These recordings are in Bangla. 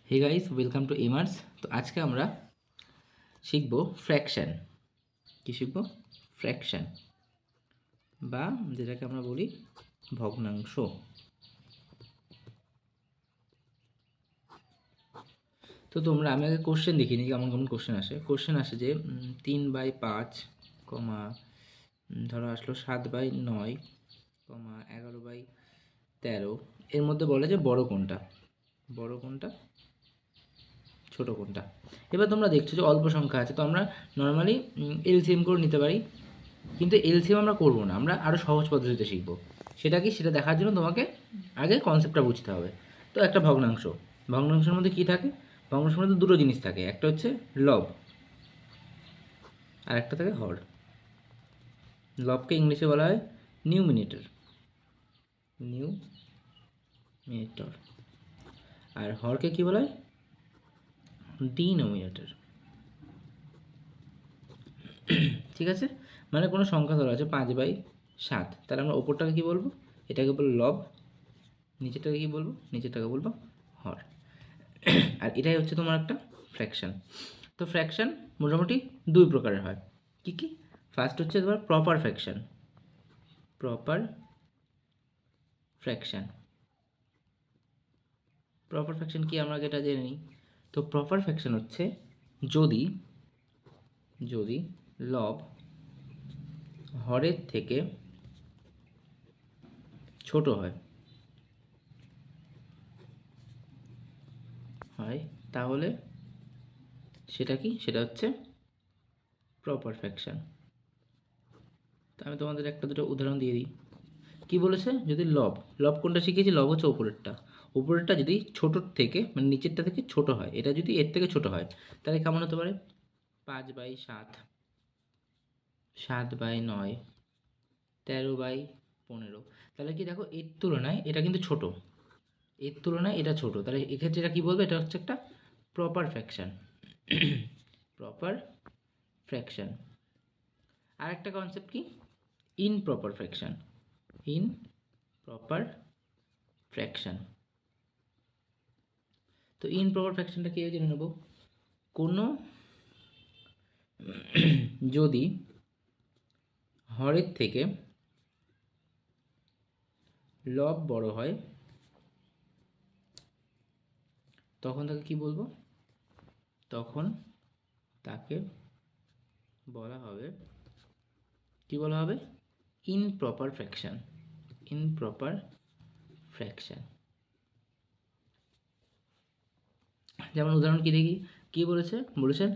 হে গাইস, ওয়েলকাম টু এমার্স। তো আজকে আমরা শিখব ফ্র্যাকশন। কি শিখব? ফ্র্যাকশন, বা যেটাকে আমরা বলি ভগ্নাংশ। তো তোমরা, আমি আগে কোশ্চেন দেখিনি কেমন কেমন কোশ্চেন আসে। কোশ্চেন আসে যে 3/5, ধরো আসলো 7/9, 11/13। এর মধ্যে বলে যে বড় কোনটা, ছোট কোনটা। এবার তোমরা দেখছো যে অল্প সংখ্যা আছে, তো আমরা নর্মালি এলসিএম করে নিতে পারি, কিন্তু এলসিএম আমরা করবো না, আমরা আরও সহজ পদ্ধতিতে শিখব। সেটা কি, সেটা দেখার জন্য তোমাকে আগে কনসেপ্টটা বুঝতে হবে। তো একটা ভগ্নাংশের মধ্যে কী থাকে? ভগ্নাংশের মধ্যে দুটো জিনিস থাকে, একটা হচ্ছে লব আর একটা থাকে হর। লবকে ইংলিশে বলা হয় নিউমিনেটর, আর হরকে কী বলা হয়? ডিনোমিনেটর। ঠিক আছে, মানে কোনো সংখ্যা ধরা আছে 5/7, তাহলে আমরা ওপরটাকে কী বলবো? এটাকে বলবো লব, নিচেরটাকে কী বলবো? নিচেরটাকে বলবো হর। আর এটাই হচ্ছে তোমার একটা ফ্র্যাকশন। তো ফ্র্যাকশন মোটামুটি দুই প্রকারের হয়। কি কি? ফার্স্ট হচ্ছে তোমার প্রপার ফ্র্যাকশন। প্রপার ফ্র্যাকশন কি, আমরা এটা জেনে নিই। তো প্রপার ফ্র্যাকশন হচ্ছে যদি লব হরের থেকে ছোট হয় তাহলে সেটা কি? সেটা হচ্ছে প্রপার ফ্র্যাকশন। তো আমি তোমাদের একটা দুটো উদাহরণ দিয়ে দিই। কি বলেছে? যদি লব কোনটা শিখেছি? লব হচ্ছে উপরেরটা যদি ছোটোর থেকে, মানে নিচেরটা থেকে ছোট হয়, এটা যদি এর থেকে ছোট হয়, তাহলে কেমন হতে পারে? 5/7, 7/9, 13/15। তাহলে কি দেখো, এর তুলনায় এটা কিন্তু ছোট, এটা ছোট, তাহলে এক্ষেত্রে এটা কি বলবো? এটা হচ্ছে একটা প্রপার ফ্র্যাকশন। Proper fraction. আর একটা কনসেপ্ট কি? Improper fraction. Improper fraction. তো ইনপ্রপার ফ্র্যাকশনটা কী জেনে নেব? কোনো যদি হরের থেকে লব বড় হয়, তখন তাকে কি বলবো? তখন তাকে বলা হবে, কি বলা হবে? ইনপ্রপার ফ্র্যাকশন। Improper fraction. যেমন উদাহরণ কি দেখি, কি বলেছে? বলেছেন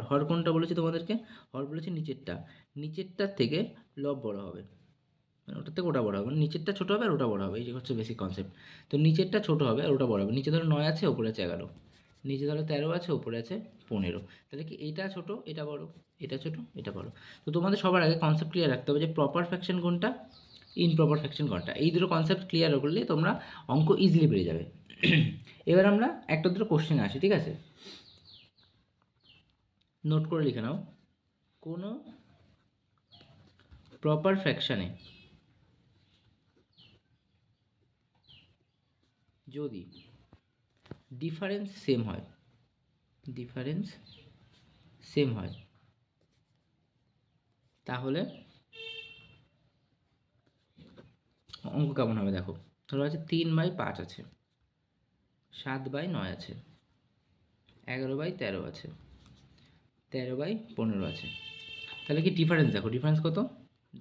হর কোনটা বলেছে তোমাদেরকে? হর বলেছে নিচেরটার থেকে লব বড় হবে, মানে ওটার থেকে ওটা বড় হবে, মানে নিচেরটা ছোটো হবে আর ওটা বড় হবে। এই যে হচ্ছে বেসিক কনসেপ্ট। তো নিচেরটা ছোটো হবে আর ওটা বড় হবে। নিচে ধরো 9 আছে, ওপরে আছে 11, নিচে ধরো 13 আছে, ওপরে আছে 15। তাহলে কি এইটা ছোট, এটা বড়, এটা ছোট, এটা বড়। তো তোমাদের সবার আগে কনসেপ্ট ক্লিয়ার রাখতে হবে যে প্রপার ফ্র্যাকশন কোনটা, ইনপ্রপার ফ্র্যাকশন কোনটা। এই দুটো কনসেপ্ট ক্লিয়ার করলে তোমরা অঙ্ক ইজিলি পেয়ে যাবে। এবার আমরা একটা দুটো কোশ্চেন আসি, ঠিক আছে? নোট করে লিখে নাও। কোনো প্রপার ফ্র্যাকশানে যদি ডিফারেন্স সেম হয়, তাহলে অঙ্ক কেমন হবে দেখো। ধরো আছে 3/5 আছে, 7/9 আছে, 11/13 আছে, 13/15 আছে। তাহলে কি ডিফারেন্স দেখো, ডিফারেন্স কত?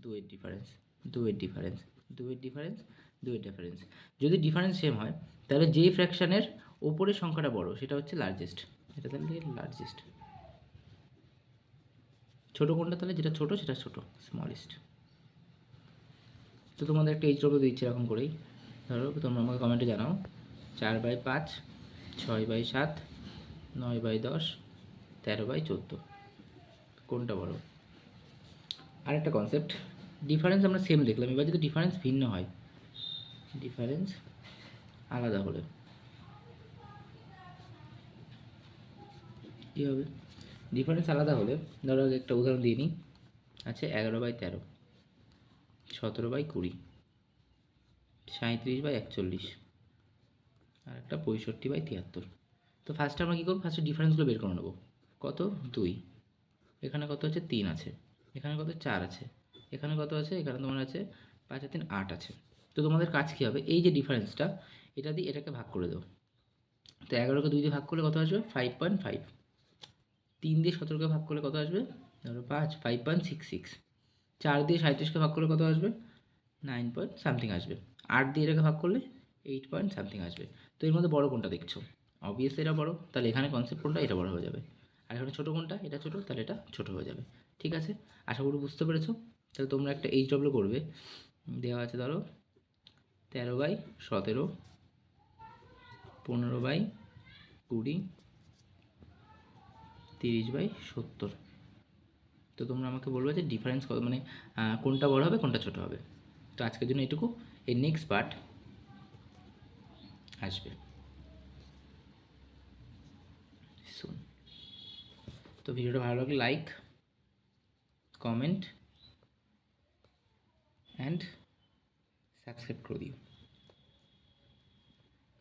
দুয়ের ডিফারেন্স, দুয়ের ডিফারেন্স, দুয়ের ডিফারেন্স, দুয়ের ডিফারেন্স। যদি ডিফারেন্স সেম হয়, তাহলে যেই ফ্র্যাকশানের ওপরের সংখ্যাটা বড় সেটা হচ্ছে লার্জেস্ট। এটা তাহলে লার্জেস্ট। ছোটো কোনটা? তাহলে যেটা ছোটো সেটা ছোটো, স্মলেস্ট। তো তোমাদের একটা এইচডব্লিউ দিচ্ছে এরকম করেই। ধরো তোমরা আমাকে কমেন্টে জানাও 4/5, 6/7, 9/10, 13/14 কোনটা বড়? আরেকটা কনসেপ্ট, ডিফারেন্স আমরা সেম দেখলাম, এবার যদি ডিফারেন্স ভিন্ন হয়, ডিফারেন্স আলাদা হলে কী হবে? ডিফারেন্স আলাদা হলে ধরো একটা উদাহরণ দিয়ে নিই। আছে 11/13, 17/20, 37/41, আর একটা 65/73। তো ফার্স্টে আমরা কী করবো, ফার্স্টে ডিফারেন্সগুলো বের করে নেবো। কত 2, এখানে কত আছে 3 আছে, এখানে কত 4 আছে, এখানে কত আছে, এখানে তোমার আছে 5 আর 3 8 আছে। তো তোমাদের কাজ কী হবে, এই যে ডিফারেন্সটা এটা দিয়ে এটাকে ভাগ করে দেবো। তো 11কে 2 দিয়ে ভাগ করলে কত আসবে 5.5, 3 দিয়ে 17কে ভাগ করলে কত আসবে ধরো 5, 5.66, 4 দিয়ে 37কে ভাগ করলে কত আসবে 9 পয়েন্ট সামথিং আসবে, 8 দিয়ে এটাকে ভাগ করলে 8 পয়েন্ট সামথিং আসবে। তো এর মধ্যে বড় কোনটা দেখছো, অবভিয়াসলি এটা বড়, তাহলে এখানে কনসেপ্ট কোনটা, এটা বড় হয়ে যাবে। আর এখানে ছোটো কোনটা, এটা ছোটো, তাহলে এটা ছোটো হয়ে যাবে। ঠিক আছে, আশা করি বুঝতে পেরেছো। তাহলে তোমরা একটা এইচডব্লিউ করবে, দেওয়া আছে ধরো 13/17, 15/20, 30/70। তো তোমরা আমাকে বলবে যে ডিফারেন্স কত, মানে কোনটা বড় হবে কোনটা ছোটো হবে। তো আজকের জন্য এটুকু, এর নেক্সট পার্ট আসবে শুন। তো ভিডিওটা ভালো লাগলে লাইক, কমেন্ট অ্যান্ড সাবস্ক্রাইব করে দিও।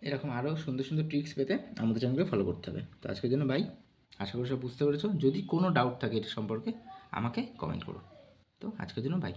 এরকম আরও সুন্দর সুন্দর ট্রিক্স পেতে আমাদের চ্যানেলকে ফলো করতে হবে। তো আজকের জন্য বাই, আশা করি সব বুঝতে পেরেছো। যদি কোনো ডাউট থাকে এটা সম্পর্কে আমাকে কমেন্ট করো। তো আজকের জন্য বাই।